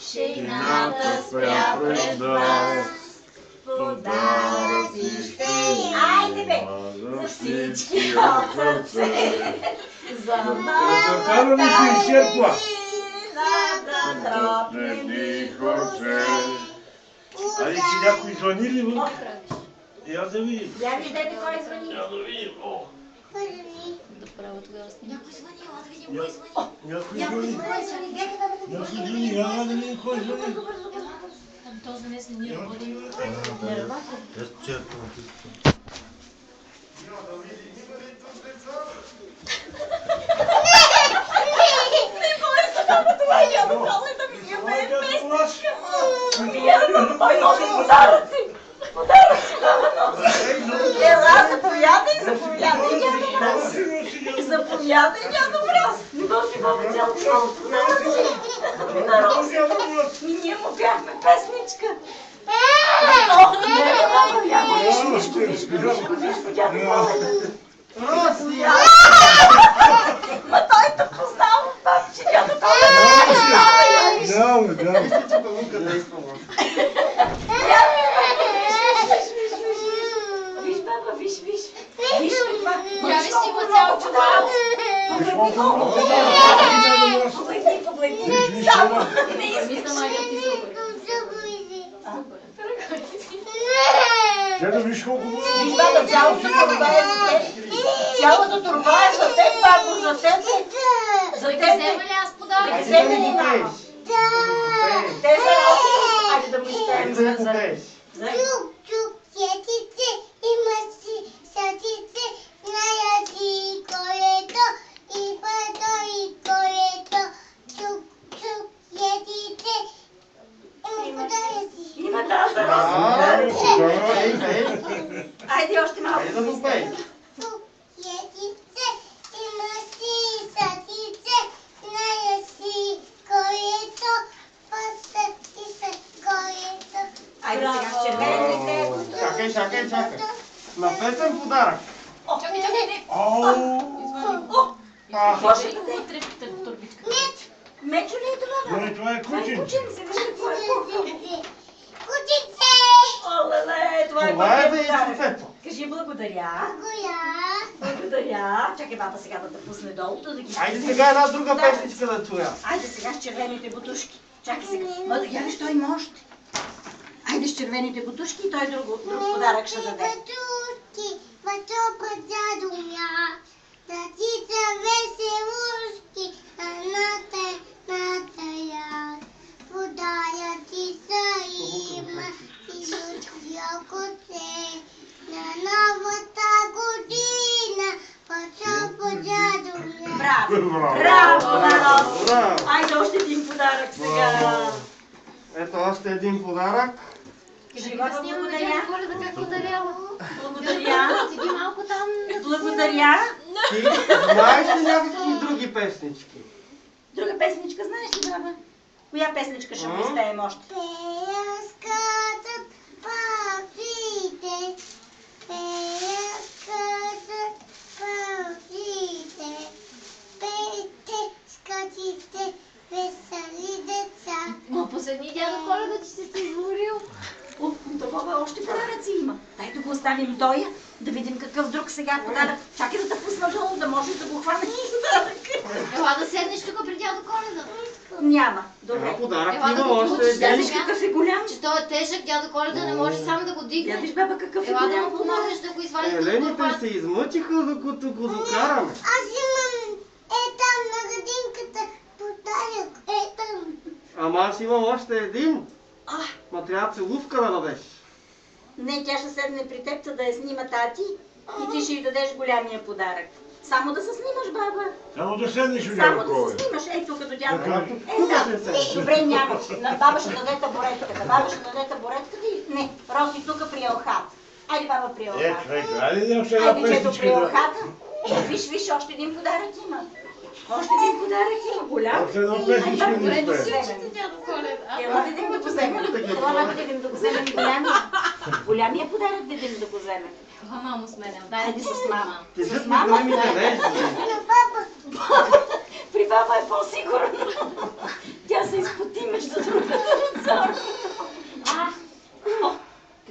Шината спря пред нас, подаръци ще има за всички от сърце. За Така да ми се изчерпва. да тропни хорче. Али че някой звъни ли вън? Я да видим. Я виждете кой звъни. Я да видим. О, Направо тогава снимам. Някой звъни, ела да видим я- кой звъни. някой звъни. Някой звъни. Я да видим кой звъни. Този днес не ни работи. Заповядай, дядо Мраз! Не може баба цял ние му бяхме песничка. Ма той те познава, бабче, дядо Няма, няма. Виж, баба, виж. Виж каква. Я ли си го цял подарък? Погледни. Само не Мисля, Мария, ти супер. Ще да виж колко много. Виж, баба, цялата турба е за теб. Цялата турба е за теб, бабо, за теб. За Той теб. взема ли аз подарък? Вземе ли мама? Те са разни. Айде да му изпеем за... Има тази. Айде още малко. Айде да го пей. Айде сега с червените. Чакай. На песен подарък. Чакай, не. Може ли Какво трепите в турбичката? Мечо ли е това? Ой, това е кучен. Кученце, виж какво е кукъл. О, леле, това е Това е за пакет подарък. яйцето. Кажи благодаря. Благодаря. Чакай баба сега да те пусне долу, да ги... Айде сега една друга песничка да чуя. Айде сега с червените бутушки. Чакай сега. Ма да гледаш, той има още. Айде с червените бутушки и той друг подарък ще даде. Браво! Браво, народ! Браво! Айде още един подарък сега. Браво! Ето още един подарък. Живот благодаря. Коледа как подаряла? Благодаря. Седи малко там. Благодаря. Ти знаеш ли някакви други песнички? Друга песничка знаеш ли, баба? Коя песничка ще му изпеем още? Но поседни дядо Коледа, че си се изморил. О, такова още подаръци има. Дай да го оставим тоя, да видим какъв друг сега подарък. Чакай да те пусна долу, да можеш да го хванеш подарък. Ела да седнеш тук при дядо Коледа. Няма. Добре. Подарък Ела да има го още получиш, един. Виж какъв е голям. Че той е тежък, дядо Коледа не може сам да го Я дигне. виж, баба, какъв е Ела да му голям. помогнеш да го извадиш от Елените турбата. се измъчиха, докато го докараме. Ама аз имам още един. Ма трябва целувка да дадеш. Не, тя ще седне при теб, за да я снима тати и ти ще й дадеш голямия подарък. Само да се снимаш, баба. Само да седнеш у Само него да кой. се снимаш. Ей, тук до дядо. Така. Добре, няма. На баба ще даде табуретката. Баба ще даде табуретката и... Не, Роси тук при елхата. Айде, баба, при елхата. Айде да още една Айде, чето при песничка да... елхата. Виж, още един подарък има. Още един подарък има. Голям. Още една песничка да Добре, да изпее. си дядо Коледа. Ела да идем да го вземем. Ела да идем да го вземем и голямия. Голямия подарък да идем да го вземем. Мамо с мен. Айде с мама. Ти С зад ми мама. големите вежди. При баба е по-сигурна. Тя се изпоти между другата ръца.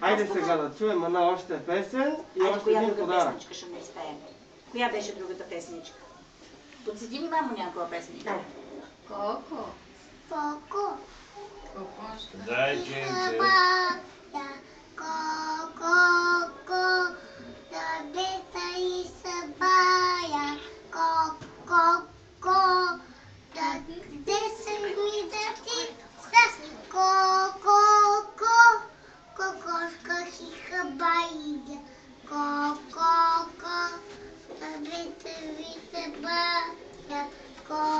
Айде сега да чуем една още песен и Айде, още коя един друга подарък. песничка ще ме изпеем? Коя беше другата песничка? Подседи ми, мамо, някоя песничка. Коко. Коко. Дай, Дженце. Коко, да бета и събая. Коко, да де се ми да ти са. Коко, кокошка хиха баида. Коко, да бета ви събая.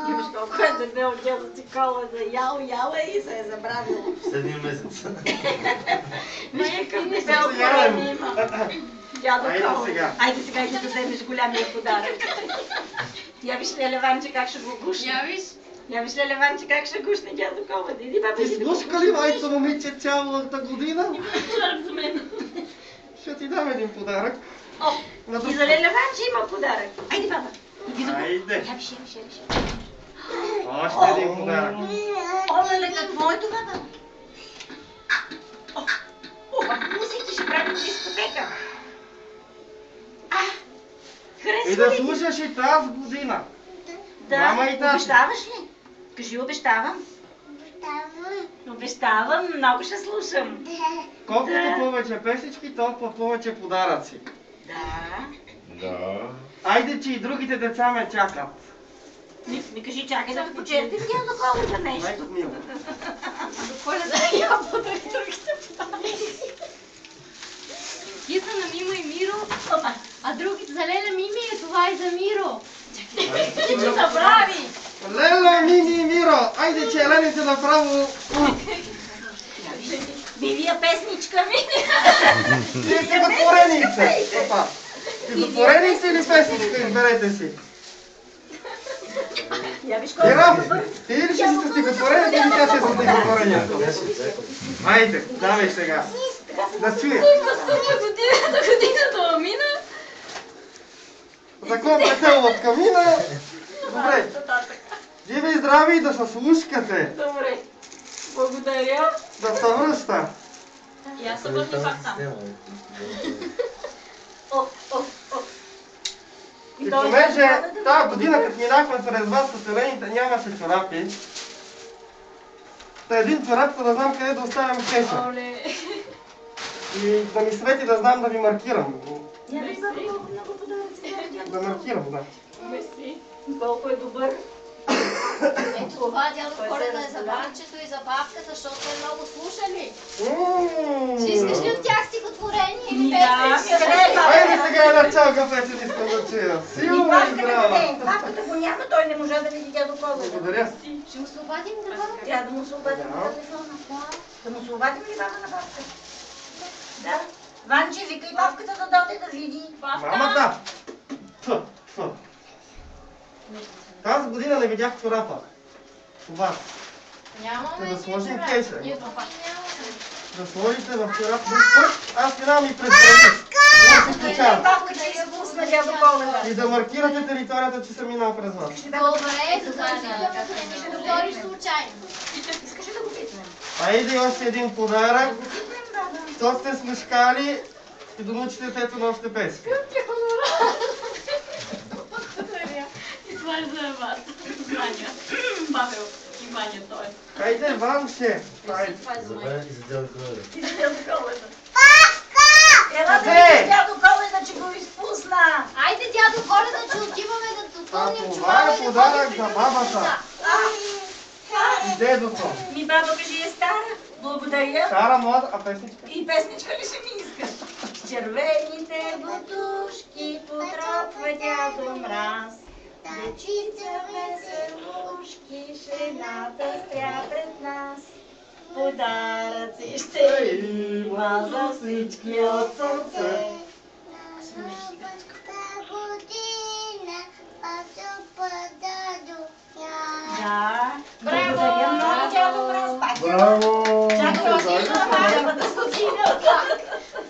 Имаш колко е дебел дядо ти Коледа. Яла и се е забравила. Следния месец. Виж какъв дебел корем има. Дядо Айде Коледа. сега. Айде сега и да вземеш голямия подарък. Я виж ли, Леванче, как ще го гушне? Я виж. Я виж ли, Леванче, как ще гушне дядо Коледа? Иди, баба, Ти иди да го слушка ли, майко момиче, цялата година? подарък за мен. Ще ти дам един подарък. О, На друг и за Леванче има подарък. Айде, баба. Иди да го... Айде. Я виж. Още един подарък. Оле, какво е това, баба? О, мусите ще правим дискотека. И да Харесва ли? слушаш и тази година. Да, Мама и тати. обещаваш ли? Кажи, обещавам. Обещавам, много ще слушам. Колкото Да. повече песички, толкова повече подаръци. Да. Да. Айде, че и другите деца ме чакат. Ми кажи, чакай да почерпим дядо Коледа нещо. Майко мила. Коледа я подарих другите подаръци. Киса на Мима и Миро, Опа. а другите за Леля Мими е това и за Миро. Ти че забрави. Леле, Мини и Миро! Айде, че Елените направо... Бивия песничка ми. Вие стихотвореници! Опа! Стихотвореници или песничка? Изберете си. Я виж колко Ира, добър. ти ли ще си със стихотворението или тя ще е със стихотворението? Айде, давай сега. Да чуя. Годината мина. Закон петел в камина. Добре. Живи и здрави и да се слушкате. Добре. Благодаря. Да се връща. И аз се върна пак там. О. И понеже тази година, като минахме през вас с Елените, нямаше чорапи. Та един чорап, да знам къде да оставям кеша. И да ми свети да знам да ви маркирам. Я не знам много подаръци. Да маркирам, да. Колко е добър. Ето това дядо Коледа е за банчето и за бабката, защото е много слушали. Ще искаш ли от тях стихотворение или Да, песен? къде е Айде бабата? сега една чалка песен искам да чуя. Силна и здрава. Папата го няма, той не можа да види дядо Коледа. Благодаря. Ще му се обадим да бъдем. Трябва да му се обадим Да. на телефона. Да му се обадим ли баба на бабка? Да. Ванче, викай бабката да дойде да види. Мамата! Тфу. Тази година не видях чорапа. Това. Нямаме. Да сложим нищо, кейса. брат. Ние това нямаме. Да сложите в чорап друг път. Аз минавам и през граница. Да се включавам. Бабка, че изпусна дядо Коледа. И да маркирате територията, че съм минал през вас. Добре, тогава ще повториш случайно. Искаш ли да го питнем? Айде още един подарък. Да го питнем, да. Що сте слушкали и да научите тето на още песни. И това е за вас. Ваня. Павел и Ваня той. Хайде, Ванче! Хайде. Това е за мен. Добре, и за дядо Коледа. И за дядо Коледа. Ела да Къде? видиш дядо Коледа, че го изпусна. Айде, дядо Коледа, че отиваме да А допълним това чувала е и да подарък ходим за при бабата. И дедото. Ми баба, кажи, е стара. Благодаря. Стара, млада, а песничка? И песничка ли ще ми иска? С червените бутушки потропва дядо Мраз. Дечица веселушки, жената спря пред нас. Подаръци ще има за всички от сърце. Да. Благодаря много, дядо Мраз. Браво! Чакай, още една бабата година.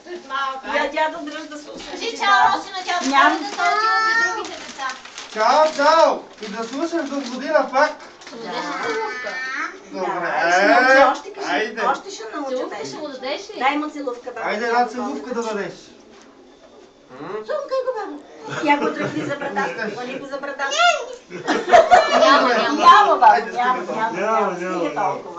След малко. Я дядо дръж да слуша. Кажи чао още на дядо Нямам. Коледа, да отива при другите деца. Чао, чао! И да слушаш до година пак. Ще му дадеш ли целувка? Добре. Ще научи, още кажи. Айде. Още ще науча. Целувка ще му дадеш ли? Дай му целувка, бабо. Айде една целувка да дадеш. Цункай го, бабо. Я го тръпни за брадата. Гони го за брадата. Няма. Няма, бабо, Айде, няма. Няма. Стига толкова.